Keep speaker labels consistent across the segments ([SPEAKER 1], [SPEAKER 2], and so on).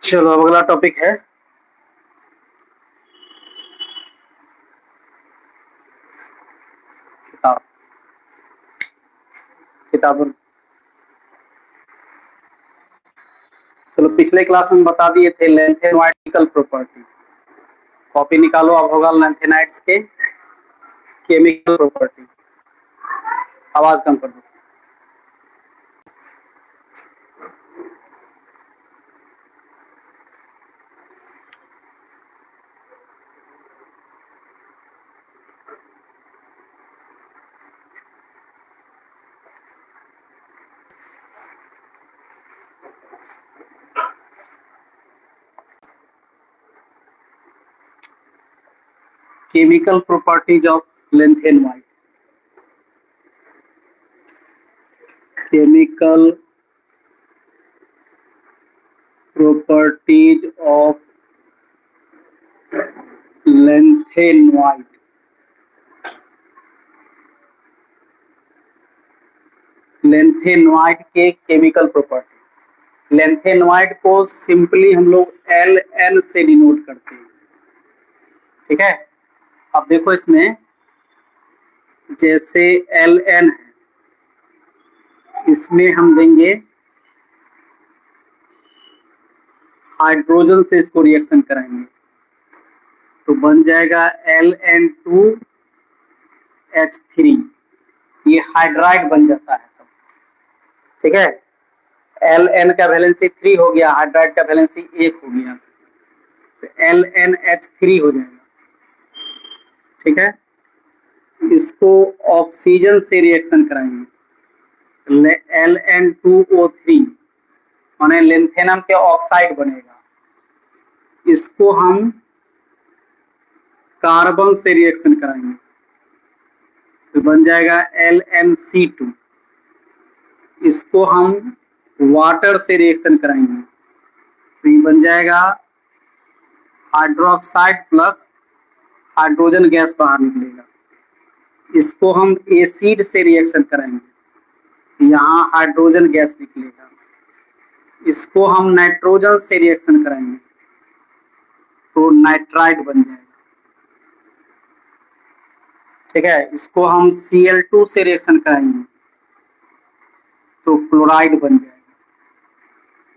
[SPEAKER 1] चलो अब अगला टॉपिक है किताब किताब। चलो पिछले क्लास में बता दिए थे लैंथेनोइडिकल प्रॉपर्टी। कॉपी निकालो, अब होगा लैंथेनाइड्स के केमिकल प्रॉपर्टी। आवाज कम कर दो। Chemical properties of lanthanoid. Chemical properties of lanthanoid. Lanthanoid के केमिकल प्रॉपर्टी। लैंथेनोइड को सिंपली हम लोग Ln से डिनोट करते हैं। ठीक है, अब देखो इसमें जैसे Ln है, इसमें हम देंगे हाइड्रोजन से इसको रिएक्शन कराएंगे तो बन जाएगा Ln2H3। ये हाइड्राइड बन जाता है तब। ठीक है, Ln का वैलेंसी 3 हो गया, हाइड्राइड का वैलेंसी 1 हो गया, तो LnH3 हो जाएगा। ठीक है, इसको ऑक्सीजन से रिएक्शन कराएंगे, Ln2O3 माने लिंथेनम के ऑक्साइड बनेगा। इसको हम कार्बन से रिएक्शन कराएंगे तो बन जाएगा LnC2। इसको हम वाटर से रिएक्शन कराएंगे तो ये बन जाएगा हाइड्रोक्साइड प्लस हाइड्रोजन गैस बाहर निकलेगा। इसको हम एसिड से रिएक्शन कराएंगे, यहाँ हाइड्रोजन गैस निकलेगा। इसको हम नाइट्रोजन से रिएक्शन कराएंगे तो नाइट्राइड बन जाएगा। ठीक है, इसको हम Cl2 से रिएक्शन कराएंगे तो क्लोराइड बन जाएगा।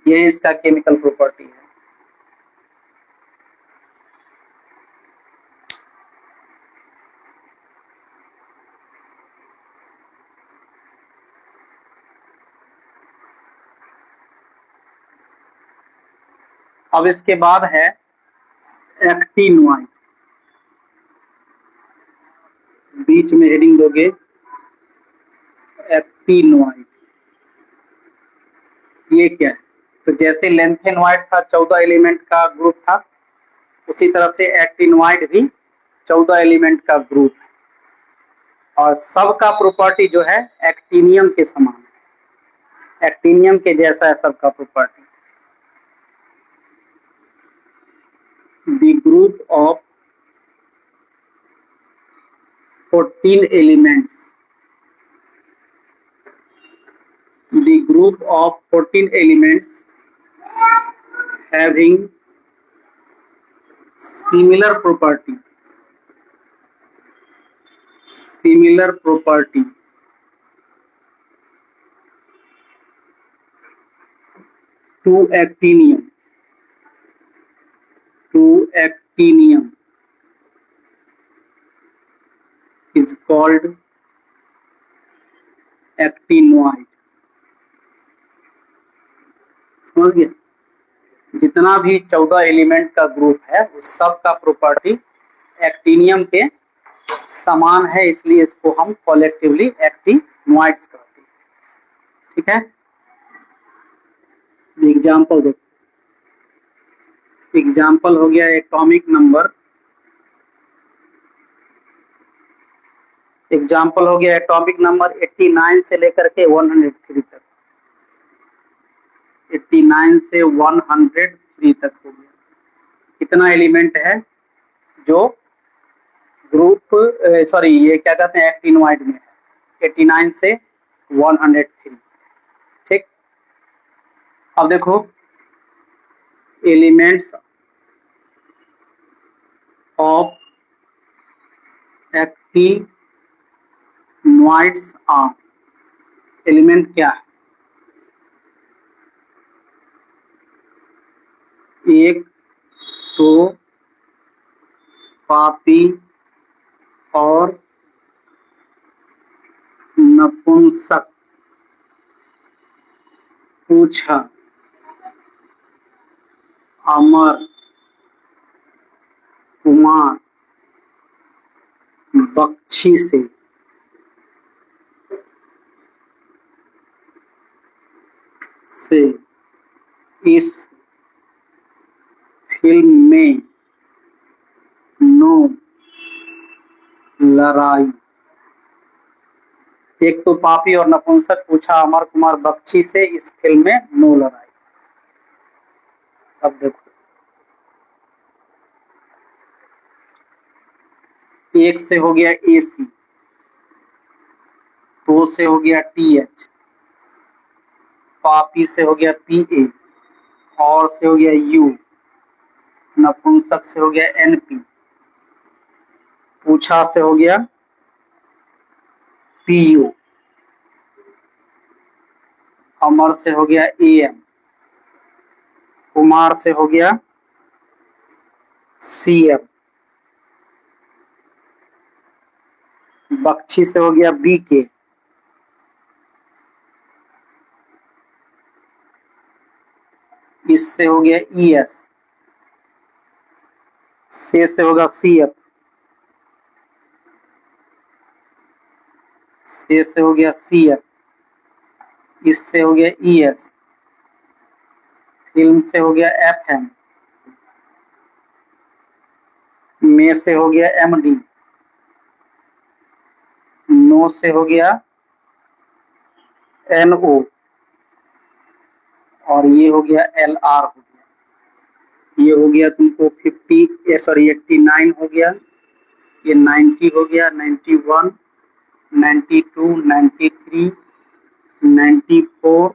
[SPEAKER 1] ये इसका केमिकल प्रॉपर्टी है। अब इसके बाद है एक्टिनोइड। बीच में हेडिंग दोगे एक्टिनोइड। ये क्या है? तो जैसे लैंथेनोइड था 14 एलिमेंट का ग्रुप था, उसी तरह से एक्टिनोइड भी 14 एलिमेंट का ग्रुप है और सबका प्रॉपर्टी जो है एक्टिनियम के समान है, एक्टिनियम के जैसा है सबका property. The group of 14 elements, the group of 14 elements having similar property to actinium is called actinoid। समझ गया? जितना भी 14 एलिमेंट का ग्रुप है उस सब का प्रॉपर्टी एक्टिनियम के समान है, इसलिए इसको हम कलेक्टिवली एक्टिनोइड्स कहते हैं। ठीक है, एग्जाम्पल देखो। एग्जाम्पल हो गया एटॉमिक नंबर, एग्जाम्पल हो गया एटॉमिक नंबर 89 से लेकर के 103 तक। 89 से 103 तक हो गया। कितना एलिमेंट है जो ग्रुप ये क्या कहते हैं एक्टिनोइड में है, 89 से 103। ठीक, अब देखो elements of actinoids are. Element क्या है? एक तो पापी और नपुंसक। पूछा अमर कुमार बख्शी से इस फिल्म में नो लड़ाई। एक तो पापी और नपुंसक पूछा अमर कुमार बख्शी से इस फिल्म में नो लड़ाई। अब देखो, एक से हो गया AC, दो से हो गया TH, पापी से हो गया PA, और से हो गया U, नपुंसक से हो गया NP, पूछा से हो गया PU, अमर से हो गया AM, कुमार से हो गया CM, बख्शी से हो गया BK, इससे हो गया ES, से होगा CF, से हो गया CF, इससे हो गया ES, फिल्म से हो गया FM, में से हो गया MD, नो से हो गया NO, और ये हो गया LR हो गया। ये हो गया तुमको 89 हो गया, ये 90 हो गया, 91, 92, 93, 94,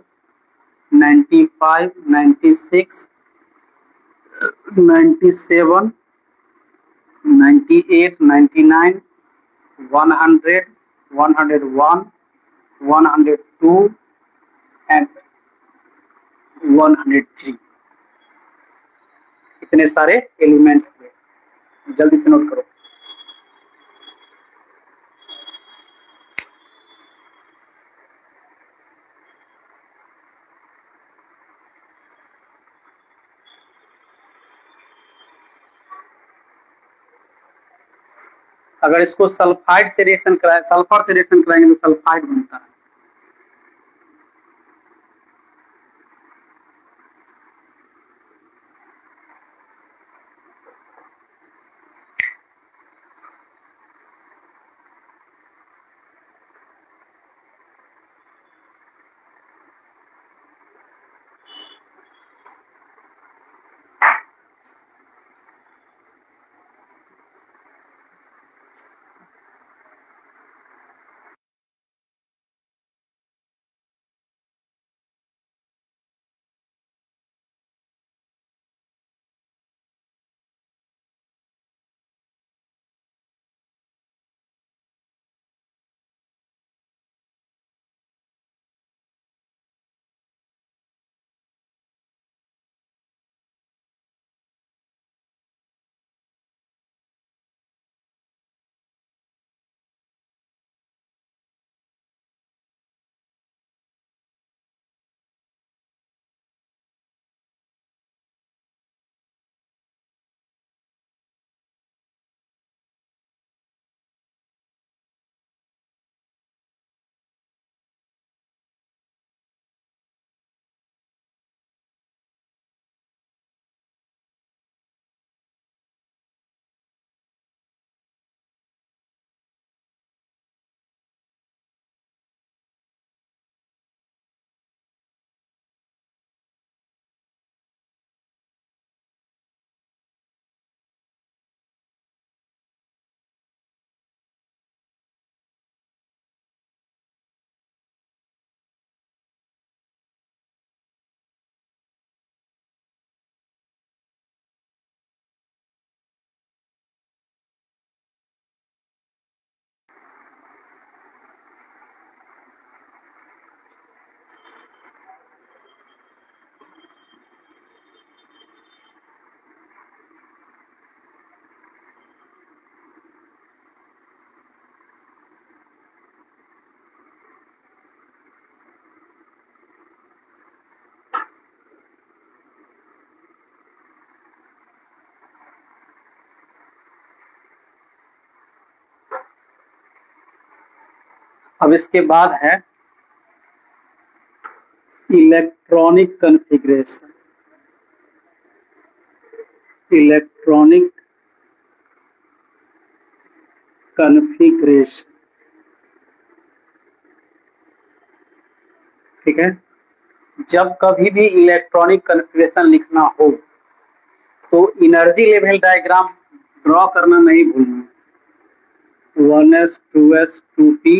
[SPEAKER 1] 95, 96, 97, 98, 99, 100, 101, 102 एंड 103। इतने सारे एलिमेंट हुए, जल्दी से नोट करो। अगर इसको सल्फाइड से रिएक्शन कराए, सल्फर से रिएक्शन कराएंगे तो सल्फाइड बनता है। अब इसके बाद है इलेक्ट्रॉनिक कॉन्फ़िगरेशन। इलेक्ट्रॉनिक कॉन्फ़िगरेशन, ठीक है। जब कभी भी इलेक्ट्रॉनिक कॉन्फ़िगरेशन लिखना हो तो एनर्जी लेवल डायग्राम ड्रॉ करना नहीं भूलना। 1s 2s 2p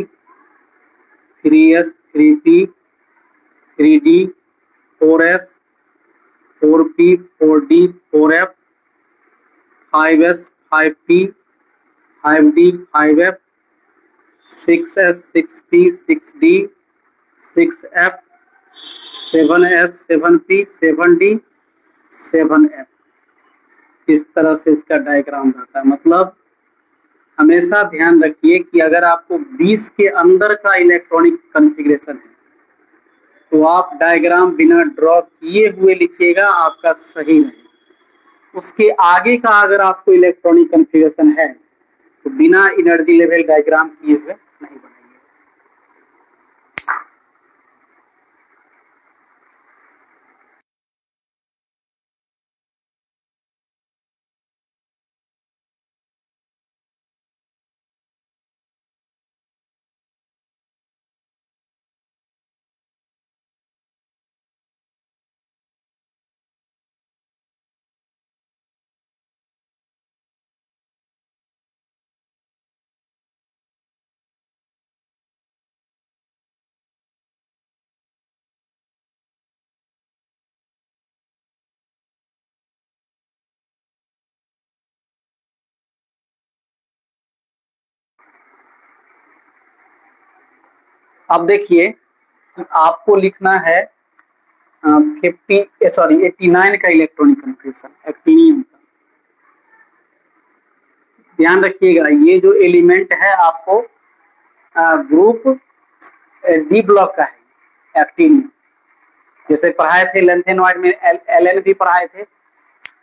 [SPEAKER 1] 3s 3p 3d 4s 4p 4d 4f 5s 5p 5d 5f 6s 6p 6d 6f 7s 7p 7d 7f। इस तरह से इसका डायग्राम रहता है। मतलब हमेशा ध्यान रखिए कि अगर आपको 20 के अंदर का इलेक्ट्रॉनिक कॉन्फ़िगरेशन है तो आप डायग्राम बिना ड्रॉ किए हुए लिखिएगा, आपका सही नहीं। उसके आगे का अगर आपको इलेक्ट्रॉनिक कॉन्फ़िगरेशन है तो बिना एनर्जी लेवल डायग्राम किए हुए नहीं बनाइए। अब देखिए आपको लिखना है 89 का इलेक्ट्रॉनिक कॉन्फ़िगरेशन, एक्टिनियम का। ध्यान रखिएगा ये जो एलिमेंट है आपको ग्रुप डी ब्लॉक का है एक्टिनियम। जैसे पढ़ाए थे लेंथेनॉइड में एल भी पढ़ाए थे,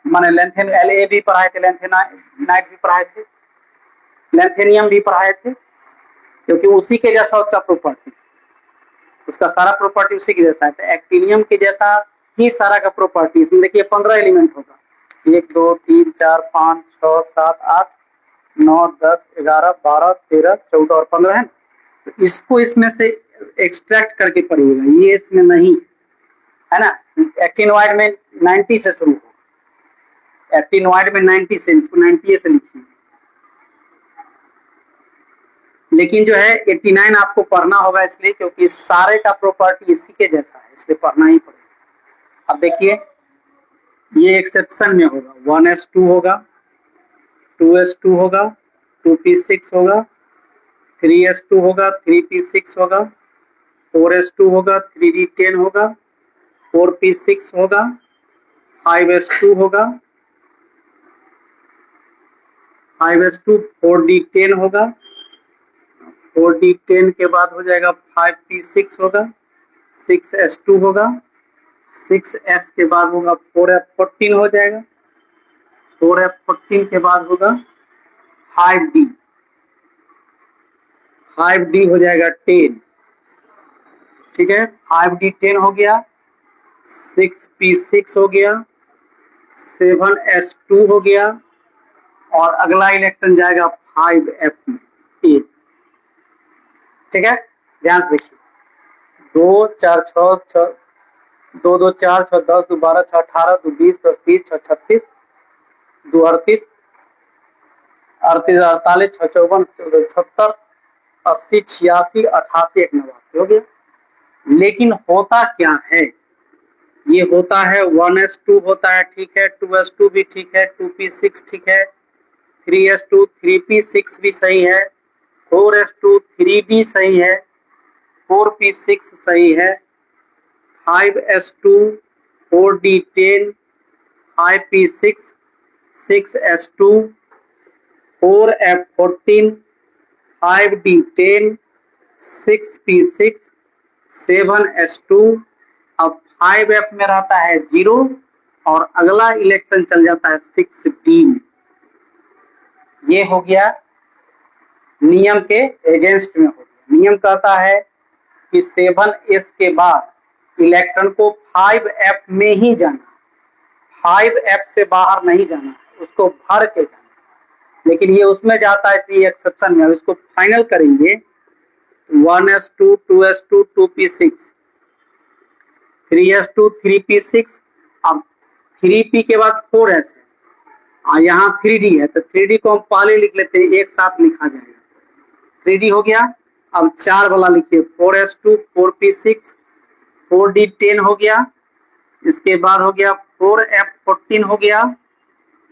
[SPEAKER 1] माने लेंथेन LA भी पढ़ाए थे, लेंथेनाइड भी पढ़ाए थे, लेंथेनियम भी पढ़ाए थे, क्योंकि उसी के जैसा उसका प्रॉपर्टी, उसका सारा प्रॉपर्टी उसी के जैसा है। तो एक्टिनियम के जैसा ही सारा का प्रॉपर्टी। इसमें देखिए 15 एलिमेंट होगा, 1 2 3 4 5 6 7 8 9 10 11 12 13 14 और 15 है। तो इसको इसमें से एक्सट्रैक्ट करके पढ़िएगा, ये इसमें नहीं है ना। एक्टिनोइड में 90 से शुरू हो, एक्टिनोइड में 90 से, इसको 90 से लिखिए। लेकिन जो है 89 आपको पढ़ना होगा इसलिए क्योंकि सारे का प्रॉपर्टी इसी के जैसा है, इसलिए पढ़ना ही पड़ेगा। अब देखिए ये एक्सेप्शन में होगा, 1s2 होगा, 2s2 होगा, 2p6 होगा, 3s2 होगा, 3p6 होगा, 4s2 होगा, 3d10 होगा, 4p6 होगा, 5s2 होगा, 5s2 4d10 होगा, 4d10 के बाद हो जाएगा 5p6 होगा, 6s2 होगा, 6s के बाद होगा 4f14 हो जाएगा, 4f14 के बाद होगा 5d, 5d हो जाएगा 10, ठीक है। 5d10 हो गया, 6p6 हो गया, 7s2 हो गया और अगला इलेक्ट्रॉन जाएगा 5f8, ठीक है। ध्यान से देखिए 2 4 6 6 2 2 4 6 10 2 12 6 18 2 20 10 30 6 36 2 38 38 48 6 54 14 70 80 86 88 89 हो गया। लेकिन होता क्या है, ये होता है 1s2 होता है, ठीक है, 2s2 भी ठीक है, 2p6 ठीक है, 3s2 3p6 भी सही है, 4s2 3d सही है, 4p6 सही है, 5s2 4d10 5p6 6s2 4f14 5d10 6p6 7s2। अब 5f में रहता है 0 और अगला इलेक्ट्रॉन चल जाता है 6d में। ये हो गया नियम के अगेंस्ट में हो गया, नियम कहता है कि 7s के बाद इलेक्ट्रॉन को 5f में ही जाना, 5f से बाहर नहीं जाना, उसको भर के जाना। लेकिन ये उसमें जाता है इसलिए एक्सेप्शन में। इसको फाइनल करेंगे 1s2 2s2 2p6 3s2 3p6। अब 3p के बाद 4s है, यहाँ 3d है, तो 3d को हम पहले लिख लेते हैं, एक साथ लिखा जाएगा। 3d हो गया। अब 4 वाला लिखिए 4s2 4p6 4d10 हो गया। इसके बाद हो गया 4f14 हो गया।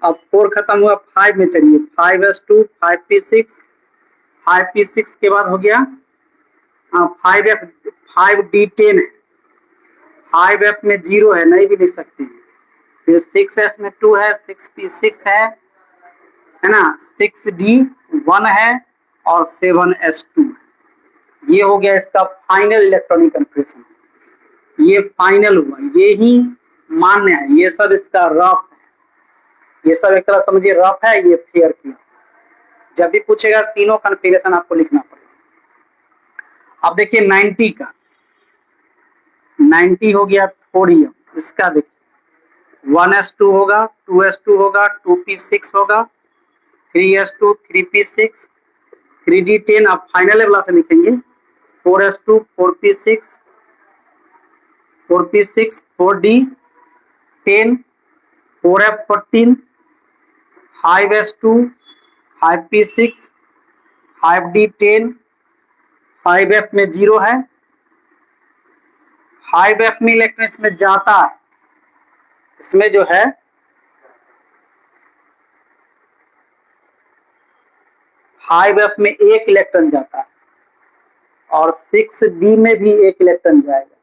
[SPEAKER 1] अब 4 खत्म हुआ, 5 में चलिए 5s2 5p6 5p6 के बाद हो गया 5f 5d10 है, 5f में 0 है, नहीं भी लिख सकते हैं। फिर 6s में 2 है, 6p6 है ना, 6d1 है और 7s2 है। ये हो गया इसका फाइनल इलेक्ट्रॉनिक कन्फिगरेशन। ये फाइनल हुआ, ये ही मान्य है, ये सब इसका रफ है, ये सब एक तरह समझिए रफ है, ये फेयर किया। जब भी पूछेगा तीनों कन्फिगरेशन आपको लिखना पड़ेगा। अब देखिए 90 का, 90 हो गया थोरियम, इसका देखिए 1s2 होगा 2s2 होगा 2p6 होगा 3s2 3p6 3d10। अब फाइनल वाला से लिखेंगे 4s2 4p6 4p6 4d10 4f14 5s2 5p6 5d10 5f में 0 है, 5f में इलेक्ट्रॉन इसमें जाता है, इसमें जो है हाई वेफ में एक इलेक्ट्रॉन जाता है और 6d में भी एक इलेक्ट्रॉन जाएगा।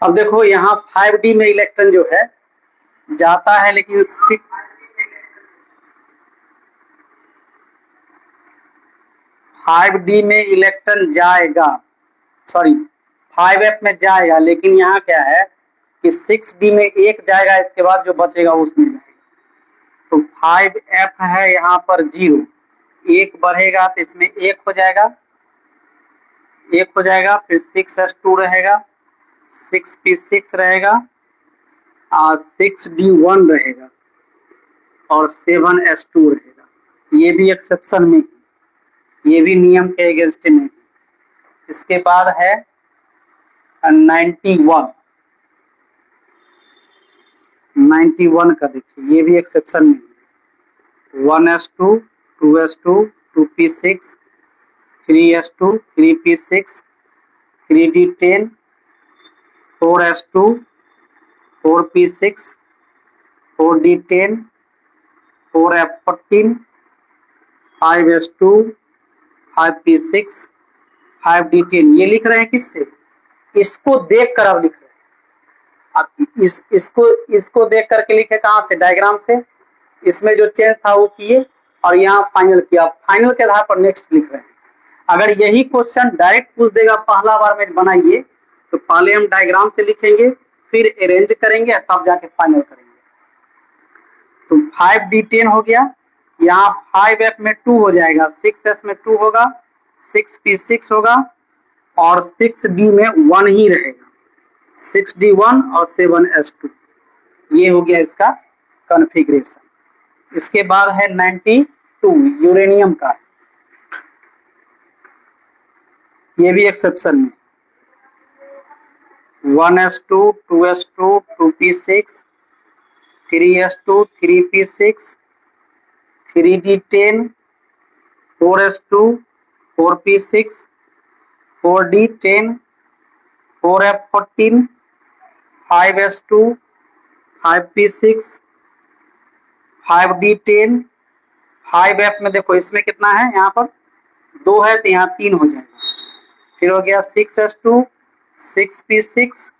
[SPEAKER 1] अब देखो यहाँ 5d में इलेक्ट्रॉन जो है जाता है, लेकिन 5d में इलेक्ट्रॉन जाएगा, सॉरी 5f में जाएगा, लेकिन यहाँ क्या है कि 6d में एक जाएगा, इसके बाद जो बचेगा उसमें जाएगा। तो 5f है यहाँ पर 0, एक बढ़ेगा तो इसमें एक हो जाएगा, एक हो जाएगा, फिर 6s2 रहेगा, 6p6 रहेगा और 6d1 रहेगा और 7s2 रहेगा। ये भी एक्सेप्शन में, ये भी नियम के अगेंस्ट में। इसके बाद है 91 का देखिए, ये भी एक्सेप्शन में 1s2 2s2 2p6 3s2 3p6 3d10 4s2 4p6 4d10 4f14 5s2 5p6 5d10। ये लिख रहे हैं किससे? इसको देख कर अब लिख रहे हैं। अब इसको देख करके लिखे कहाँ से? डायग्राम से। इसमें जो चेंज था वो किए और यहाँ फाइनल किया। फाइनल के आधार पर नेक्स्ट लिख रहे हैं। अगर यही क्वेश्चन डायरेक्ट पूछ देगा पहला बार में बनाइए, तो पहले हम डायग्राम से लिखेंगे, फिर अरेंज करेंगे, तब जाके फाइनल करेंगे। तो 5d10 हो गया, यहाँ 5f में 2 हो जाएगा, 6s में 2 होगा, 6p6 होगा, और 6d में 1 ही रहेगा, 6d1 और 7s2। ये हो गया इसका कॉन्फ़िगरेशन। इसके बाद है 92 यूरेनियम का, ये भी एक्सेप्शन में 1s2 2s2 2p6 3s2 3p6 3d10 4s2 4p6 4d10 4f14 5s2 5p6 5d10 5f में देखो इसमें कितना है, यहाँ पर 2 है तो यहाँ 3 हो जाएगा, फिर हो गया 6s2 6p6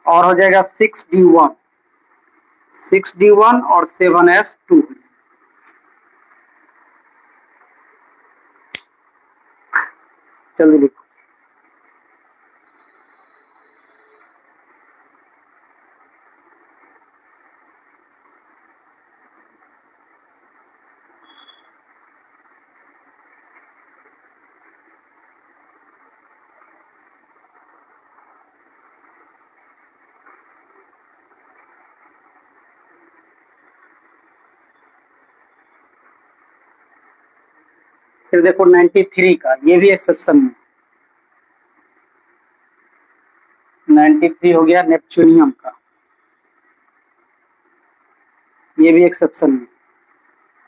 [SPEAKER 1] और हो जाएगा 6d1 और 7s2। जल्दी लिखो। फिर देखो 93 का, ये भी एक्सेप्शन में 93 हो गया नेपच्यूनियम का, ये भी एक्सेप्शन में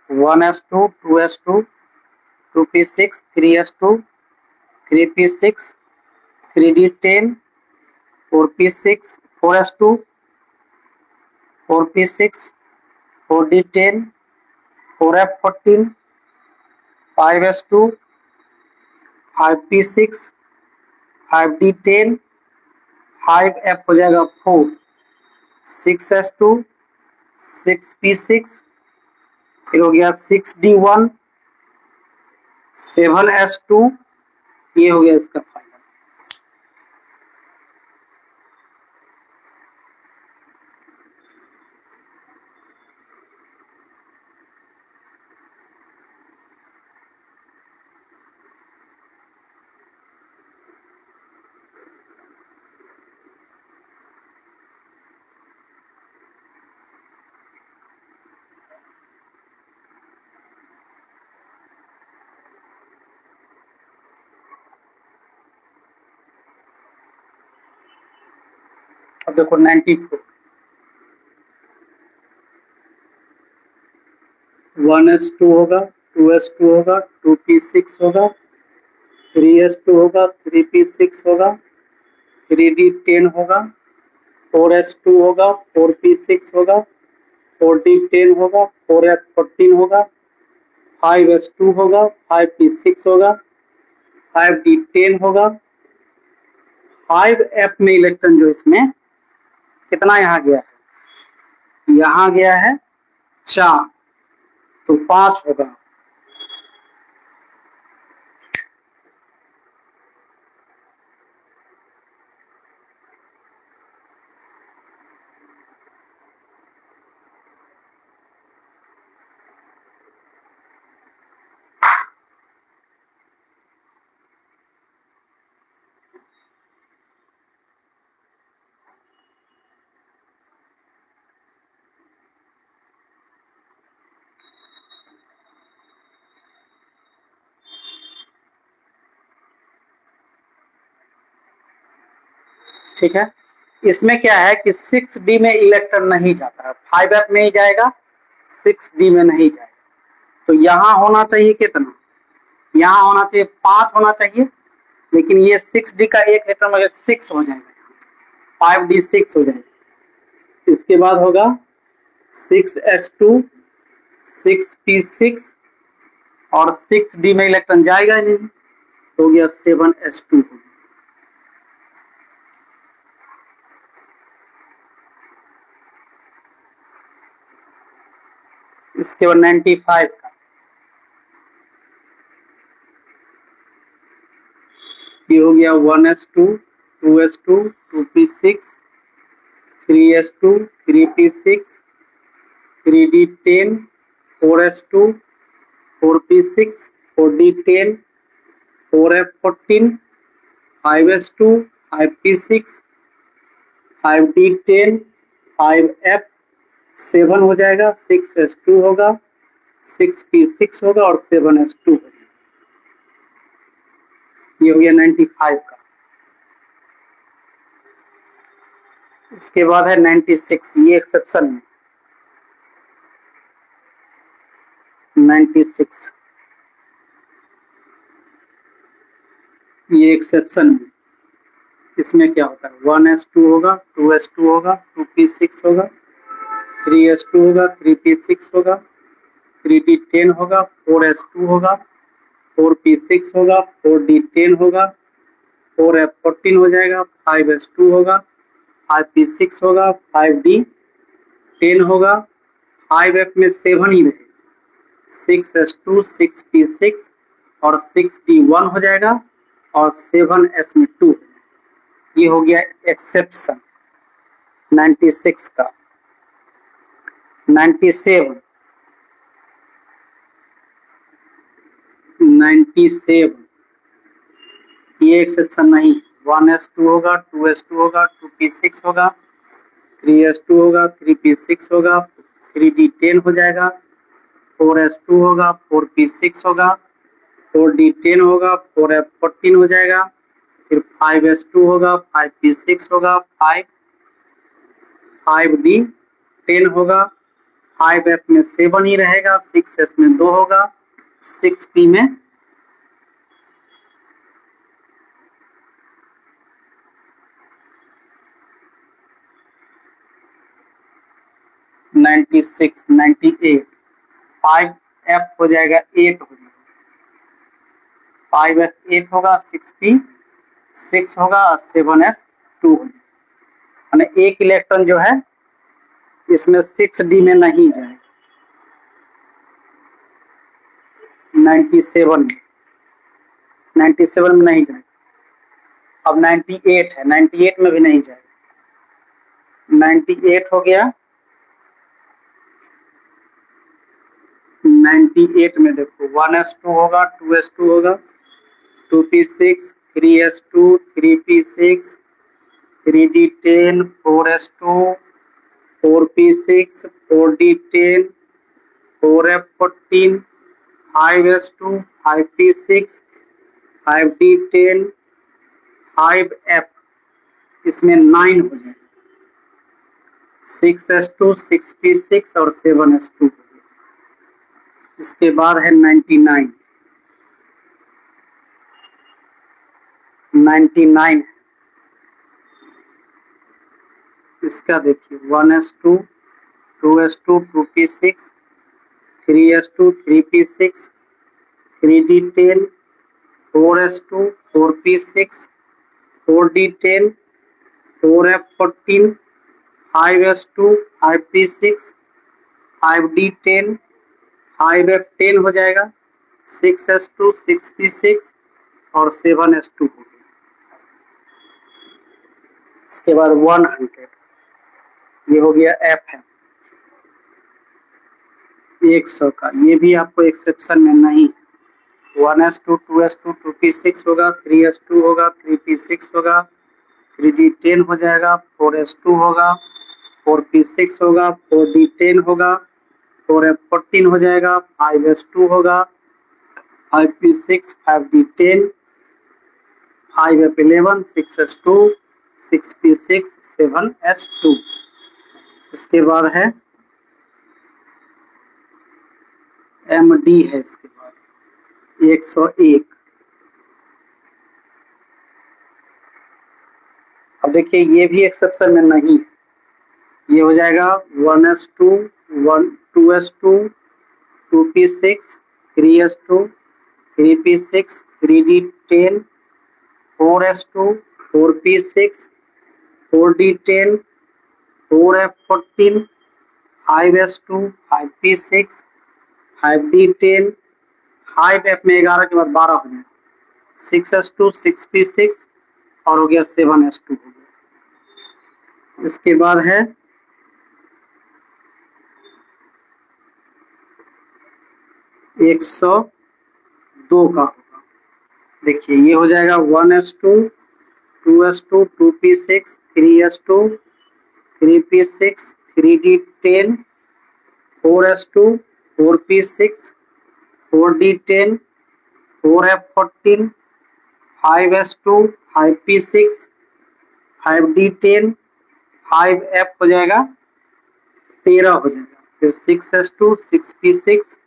[SPEAKER 1] 1s2 2s2 2p6 3s2 3p6 3d10 4p6 4s2 4p6 4d10 4f14 5s2 5p6 5d10 5f हो जाएगा 4 6s2 6p6 फिर हो गया 6d1 7s2, ये हो गया इसका फाइनल। अब देखो 94 1s2 होगा 2s2 होगा 2p6 होगा 3s2 होगा 3p6 होगा 3d10 होगा 4s2 होगा 4p6 होगा 4d10 होगा 4f14 होगा 5s2 होगा 5p6 होगा 5d10 होगा 5f में इलेक्ट्रॉन जो इसमें कितना यहाँ गया है, यहाँ गया है 4, तो 5 होगा। ठीक है, इसमें क्या है कि 6d में इलेक्ट्रॉन नहीं जाता है, 5f में ही जाएगा, 6d में नहीं जाएगा। तो यहाँ होना चाहिए कितना, यहाँ होना चाहिए 5 होना चाहिए, लेकिन ये 6d का एक इलेक्ट्रॉन अगर 6 हो जाएगा, 5d6 हो जाएगा। इसके बाद होगा 6s2 6p6 और 6d में इलेक्ट्रॉन जाएगा ही नहीं, तो हो गया 7s2। इसके बाद 95 का गया 1s2 2s2 2p6 3s2 3p6 3d10 4s2 4p6 4d10 4f14 5s2 5p6 5d10 5f7 हो जाएगा 6s2 होगा 6p6 होगा और 7s2 होगा। ये हो गया 95 का। इसके बाद है 96, ये एक्सेप्शन में 96, ये एक्सेप्शन में। इसमें क्या होता है 1s2 होगा 2s2 होगा 2p6 होगा 3s2 होगा 3p6 होगा 3d10 होगा 4s2 होगा 4p6 होगा 4d10 होगा 4f14 हो जाएगा 5s2 होगा 5p6 होगा 5d10 होगा 5f में 7 ही रहेगा 6s2 6p6 और 6d1 हो जाएगा और 7s में 2। ये हो गया एक्सेप्शन 96 का। 97 ये एक्सेप्शन नहीं। 1s2 होगा 2s2 होगा 2p6 होगा 3s2 होगा 3p6 होगा 3d10 हो जाएगा 4s2 होगा 4p6 होगा 4d10 होगा 4f14 हो जाएगा फिर 5s2 होगा 5p6 होगा 5d10 होगा 5f में 7 ही रहेगा 6s में 2 होगा 6p में 96 98 5f हो जाएगा 8 हो जाएगा 5f 8 होगा 6p 6 होगा और 7s 2 हो जाएगा। एक इलेक्ट्रॉन जो है इसमें 6d में नहीं जाएगा 97 में नहीं जाएगा। अब 98 है 98 में भी नहीं जाएगा 98 हो गया 98 में देखो 1s2 होगा 2s2 होगा 2p6 3s2 3p6 3d10 4s2 4p6 4d10 4f14 5s2 5p6 5d10 5f इसमें 9 हो जाएगा 6s2 6p6 और 7s2 हो गया। इसके बाद है 99 इसका देखिए 1s2 2s2 2p6 3s2 3p6 3d10 4s2 4p6 4d10 4f14 5s2 5p6 5d10 5f10 हो जाएगा 6s2 6p6 और 7s2 हो गया। इसके बाद 100 ये हो गया f है 100 का। ये भी आपको एक्सेप्शन में नहीं है 1s2 2s2 2p6 होगा 3s2 होगा 3p6 होगा 3d10 हो जाएगा 4s2 होगा 4p6 होगा 4d10 होगा 4f14 हो जाएगा 5s2 होगा 5p6 5d10 5f11 6s2 6p6 7s2। इसके बाद है md है इसके बाद 101। अब देखिए ये भी एक्सेप्शन में नहीं, ये हो जाएगा 1s2 2s2 2p6 3s2 3p6 3d10 4s2 4p6 4d10 4f14 5s2 5p6 5d10 5f में 11 के बाद 12 हो जाएगा 6s2 6p6 और हो गया 7s2 हो गया। इसके बाद है एक 102 का होगा। देखिए ये हो जाएगा 1s2 2s2 2p6 3s2 3p6 3d10 4s2 4p6 4d10 4f14 5s2 5p6 5d10 5f हो जाएगा 13 हो जाएगा। फिर 6s2 6p6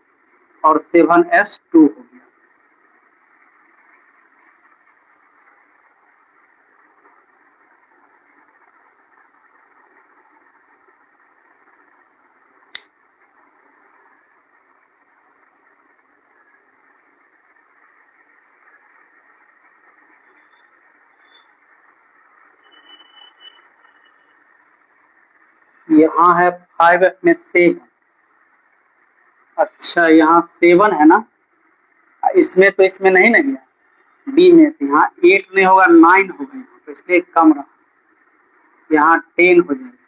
[SPEAKER 1] और 7s2 हो गया। यहाँ है 5f में 7। अच्छा यहाँ 7 है ना, इसमें तो इसमें नहीं ना गया बी में, तो यहाँ 8 नहीं होगा 9 होगा यहाँ, तो इसलिए कम रहा। यहाँ 10 हो जाएगा,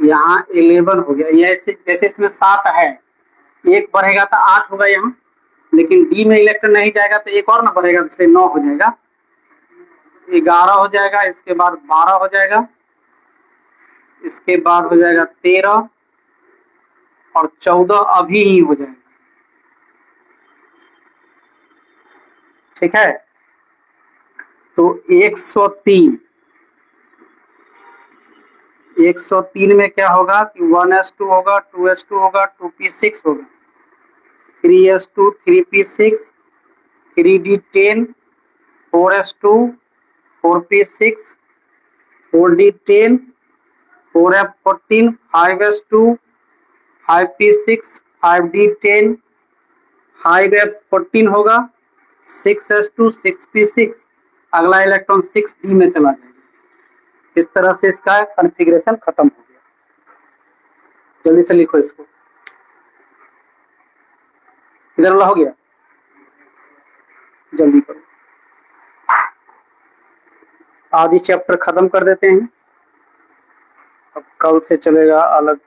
[SPEAKER 1] यहाँ 11 हो गया। जैसे जैसे इसमें 7 है, एक बढ़ेगा तो 8 होगा यहाँ, लेकिन डी में इलेक्ट्रॉन नहीं जाएगा तो एक और ना बढ़ेगा, इसलिए 9 हो जाएगा। 11 हो जाएगा, इसके बाद 12 हो जाएगा, इसके बाद हो जाएगा 13 और 14 अभी ही हो जाएगा। ठीक है, तो 103 103 में क्या होगा कि 1s2 होगा 2s2 होगा 2p6 होगा 3s2 3p6 3d10 4s2 4p6 4d10 4f14 5s2 5p6 5d10 5f14 होगा 6s2 6p6, अगला इलेक्ट्रॉन 6d में चला जाएगा। इस तरह से इसका कॉन्फ़िगरेशन खत्म हो गया। जल्दी से लिखो इसको, इधर वाला हो गया, जल्दी करो। आज ही चैप्टर खत्म कर देते हैं, अब कल से चलेगा अलग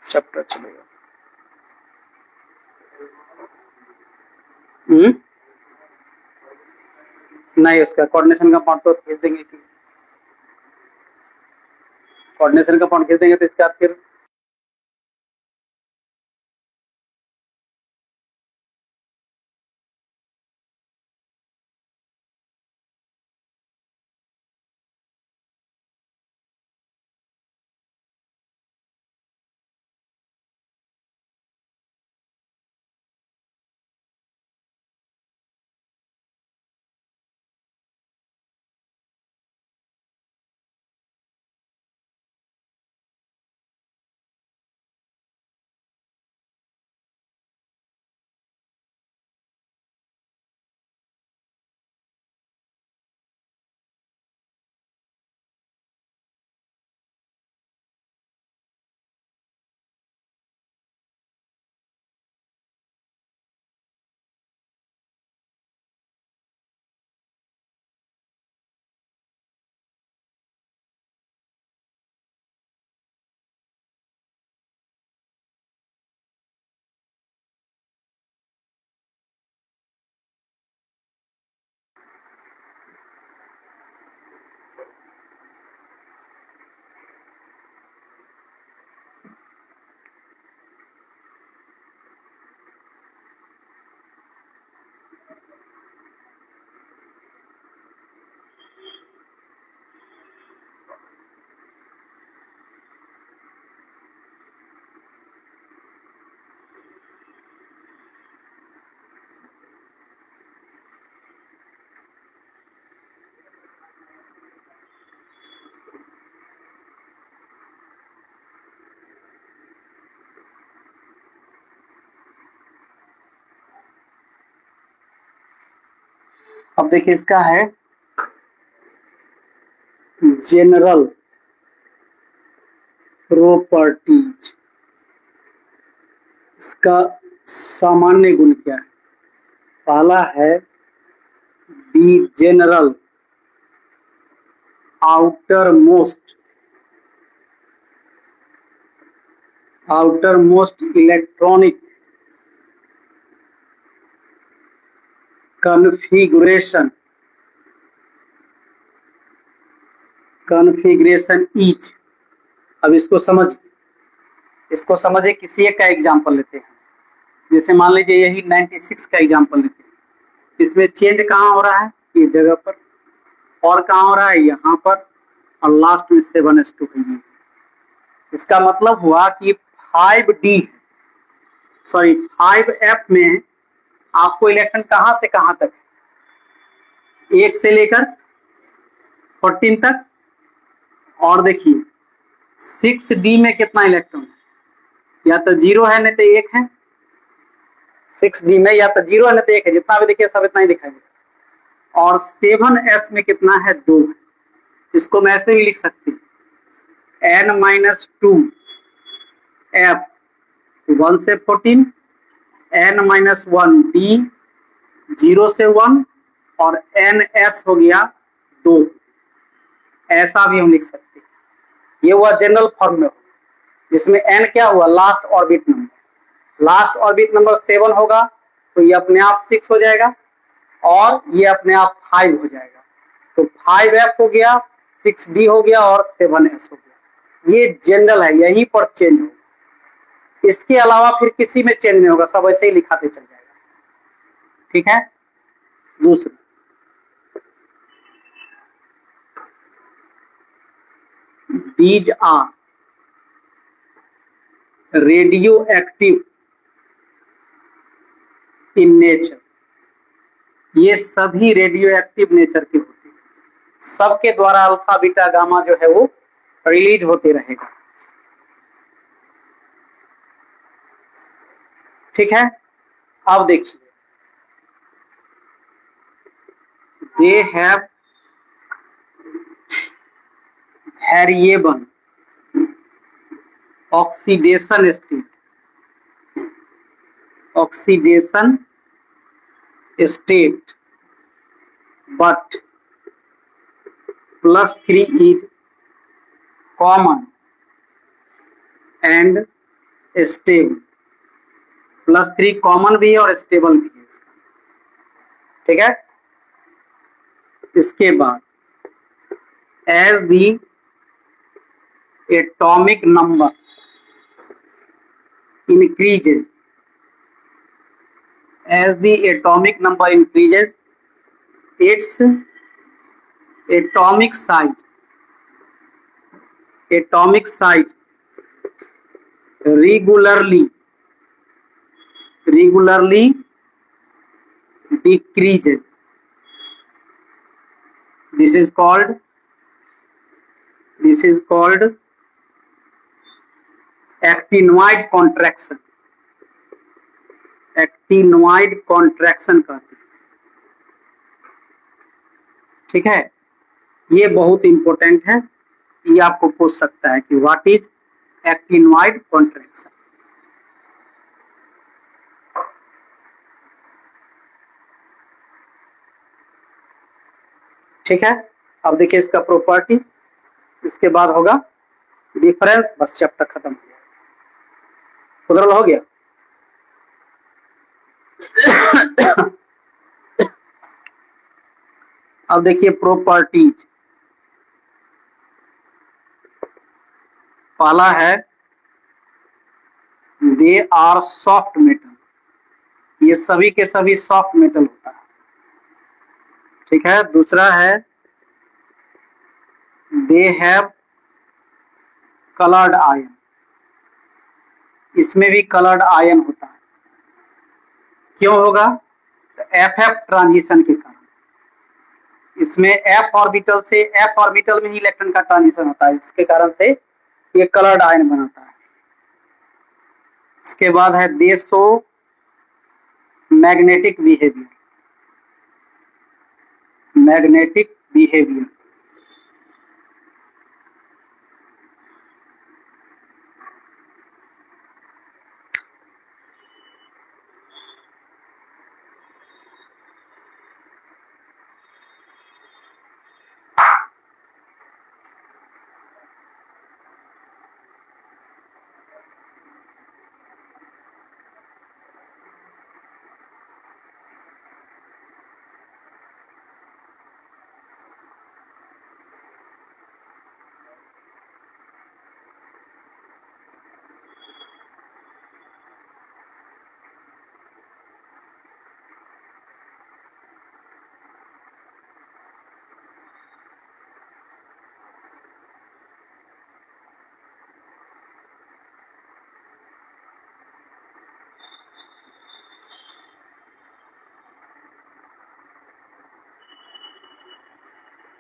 [SPEAKER 1] चैप्टर चलेगा। नहीं, उसका कोऑर्डिनेशन का पार्ट तो भेज देंगे कि कोऑर्डिनेशन का पार्ट भेज देंगे तो इसके बाद फिर अब देखिए इसका है जनरल प्रॉपर्टीज। इसका सामान्य गुण क्या है? पहला है be general, outermost electronic configuration each। अब इसको समझे, किसी एक का एग्जांपल लेते हैं। जैसे मान लीजिए यही 96 का एग्जांपल लेते हैं। इसमें चेंज कहाँ हो रहा है? इस जगह पर। और कहाँ हो रहा है? यहाँ पर। और लास्ट में 7s2 है ये। इसका मतलब हुआ कि 5f में आपको इलेक्ट्रॉन कहाँ से कहाँ तक है? 1 से लेकर 14 तक। और देखिए 6d में कितना इलेक्ट्रॉन है? या तो 0 है नहीं तो 1 है। 6d में या तो 0 है नहीं तो 1 है। जितना भी देखिए सब इतना ही दिखाई देगा। और 7s में कितना है? 2 है। इसको मैं ऐसे भी लिख सकती हूँ, n-2 f 1 से 14, n-1 d 0 से 1 और ns हो गया 2। ऐसा भी हम लिख सकते हैं। ये हुआ जनरल फॉर्म में, जिसमें n क्या हुआ? Last orbit number. Last orbit number 7 होगा तो ये अपने आप 6 हो जाएगा और ये अपने आप 5 हो जाएगा। तो 5f हो गया, 6d हो गया और 7s हो गया। ये जनरल है, यहीं पर चेंज होगा। इसके अलावा फिर किसी में चेंज नहीं होगा, सब ऐसे ही लिखाते चल जाएगा। ठीक है। दूसरा, these are radioactive in nature। ये सभी रेडियो एक्टिव नेचर के होते हैं। सबके द्वारा अल्फा बीटा गामा जो है वो रिलीज होते रहेगा। ठीक है। अब देखिए, they have variable oxidation state but +3 is common and stable। +3 common भी है और स्टेबल भी है इसका। ठीक है। इसके बाद as the atomic number increases, its atomic size regularly decreases। This is called actinoid contraction। Actinoid contraction कहते हैं। ठीक है। ये बहुत इंपॉर्टेंट है, ये आपको पूछ सकता है कि व्हाट इज एक्टिनोइड कॉन्ट्रैक्शन। ठीक है। अब देखिए इसका प्रॉपर्टी, इसके बाद होगा डिफरेंस। बस चैप्टर खत्म हो गया, उधर हो गया। अब देखिए प्रॉपर्टीज। पहला है दे आर सॉफ्ट मेटल। ये सभी के सभी सॉफ्ट मेटल होता है। ठीक है। दूसरा है दे हैव कलर्ड आयन। इसमें भी कलर्ड आयन होता है। क्यों होगा? तो एफ ट्रांजिशन के कारण। इसमें f ऑर्बिटल से f ऑर्बिटल में ही इलेक्ट्रॉन का ट्रांजिशन होता है, जिसके कारण से ये कलर्ड आयन बनाता है। इसके बाद है दे शो मैग्नेटिक बिहेवियर।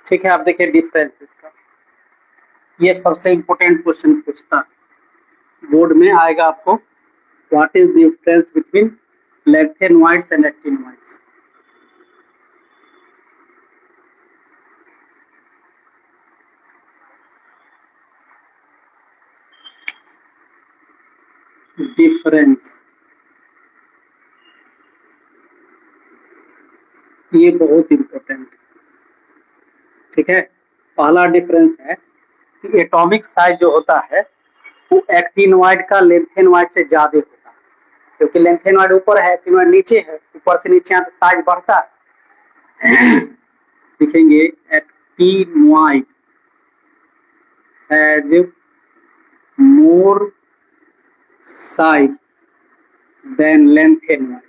[SPEAKER 1] ठीक है, आप देखिए डिफरेंस इसका, ये सबसे इम्पोर्टेंट क्वेश्चन पूछता है बोर्ड में आएगा आपको, what is the difference between lanthanoids and actinoids. Difference, ये बहुत इंपॉर्टेंट, ठीक है। पहला डिफरेंस है कि एटॉमिक साइज जो होता है वो एक्टिनोइड का लेंथेनोइड से ज्यादा होता है, क्योंकि लेंथेनोइड ऊपर है, एक्टिनोइड नीचे है, ऊपर से नीचे यहाँ साइज बढ़ता है। लिखेंगे actinoid has more size than lanthanoid,